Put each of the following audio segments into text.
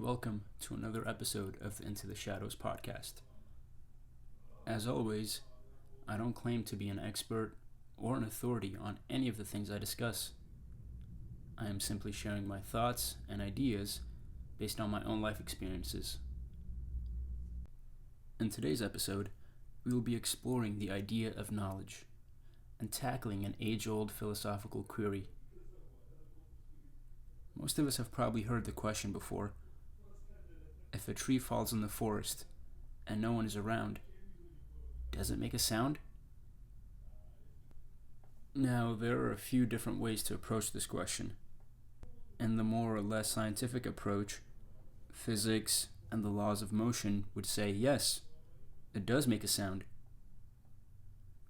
welcome to another episode of the Into the Shadows podcast. As always, I don't claim to be an expert or an authority on any of the things I discuss. I am simply sharing my thoughts and ideas based on my own life experiences. In today's episode, we will be exploring the idea of knowledge and tackling an age-old philosophical query. Most of us have probably heard the question before: if a tree falls in the forest and no one is around, does it make a sound? Now, there are a few different ways to approach this question. In the more or less scientific approach, physics and the laws of motion would say yes, it does make a sound.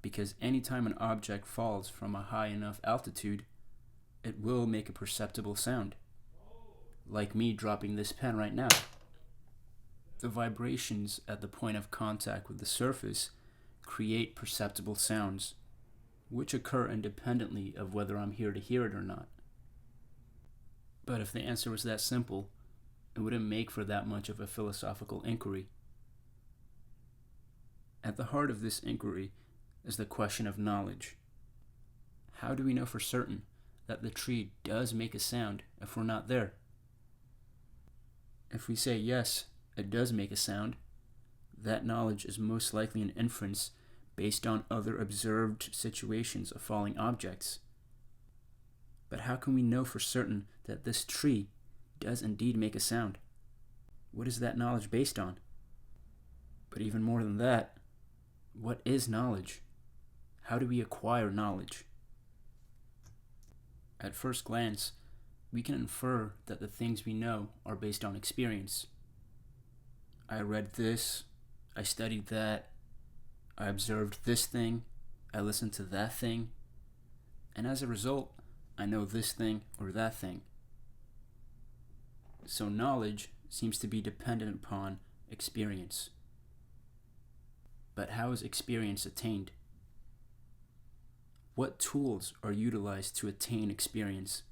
Because anytime an object falls from a high enough altitude, it will make a perceptible sound. Like me dropping this pen right now. The vibrations at the point of contact with the surface create perceptible sounds, which occur independently of whether I'm here to hear it or not. But if the answer was that simple, it wouldn't make for that much of a philosophical inquiry. At the heart of this inquiry is the question of knowledge. How do we know for certain that the tree does make a sound if we're not there? If we say yes, it does make a sound, that knowledge is most likely an inference based on other observed situations of falling objects. But how can we know for certain that this tree does indeed make a sound? What is that knowledge based on? But even more than that, what is knowledge? How do we acquire knowledge? At first glance, we can infer that the things we know are based on experience. I read this, I studied that, I observed this thing, I listened to that thing, and as a result, I know this thing or that thing. So knowledge seems to be dependent upon experience. But how is experience attained? What tools are utilized to attain experience?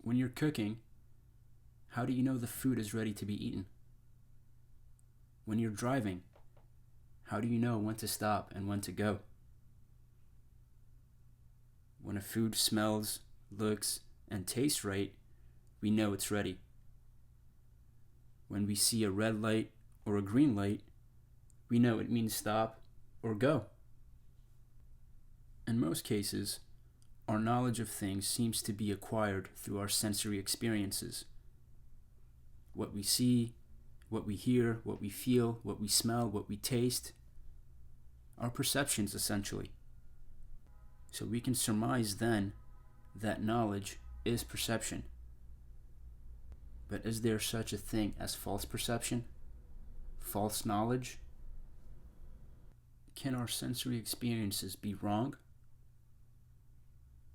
When you're cooking, how do you know the food is ready to be eaten? When you're driving, how do you know when to stop and when to go? When a food smells, looks, and tastes right, we know it's ready. When we see a red light or a green light, we know it means stop or go. In most cases, our knowledge of things seems to be acquired through our sensory experiences. What we see, what we hear, what we feel, what we smell, what we taste, our perceptions essentially. So we can surmise then that knowledge is perception. But is there such a thing as false perception? False knowledge? Can our sensory experiences be wrong?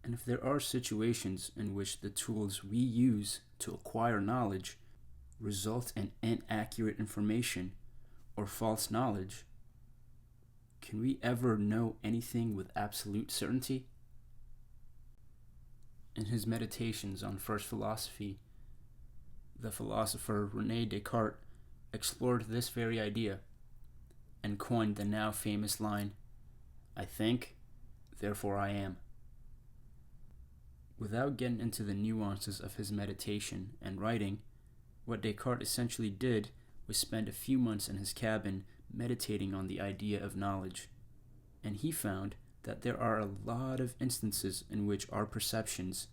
And if there are situations in which the tools we use to acquire knowledge result in inaccurate information or false knowledge, can we ever know anything with absolute certainty? In his meditations on first philosophy, the philosopher René Descartes explored this very idea and coined the now famous line, "I think, therefore I am." Without getting into the nuances of his meditation and writing, what Descartes essentially did was spend a few months in his cabin meditating on the idea of knowledge, and he found that there are a lot of instances in which our perceptions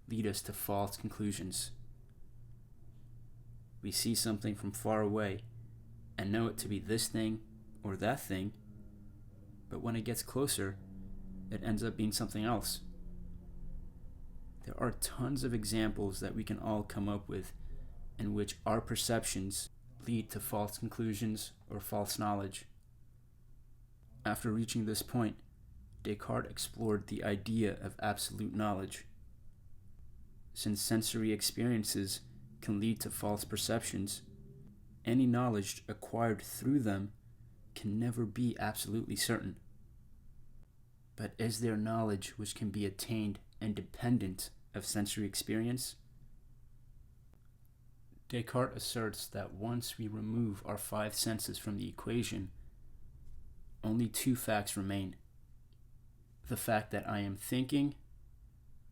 lead us to false conclusions. We see something from far away and know it to be this thing or that thing, but when it gets closer, it ends up being something else. There are tons of examples that we can all come up with in which our perceptions lead to false conclusions or false knowledge. After reaching this point, Descartes explored the idea of absolute knowledge. Since sensory experiences can lead to false perceptions, any knowledge acquired through them can never be absolutely certain. But is there knowledge which can be attained independent of sensory experience? Descartes asserts that once we remove our five senses from the equation, only two facts remain. The fact that I am thinking,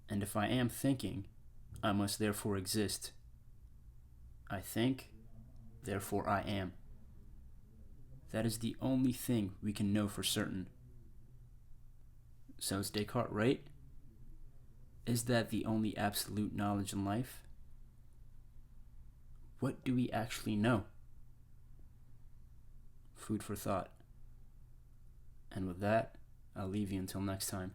and if I am thinking, I must therefore exist. I think, therefore I am. That is the only thing we can know for certain. So is Descartes right? Is that the only absolute knowledge in life? What do we actually know? Food for thought. And with that, I'll leave you until next time.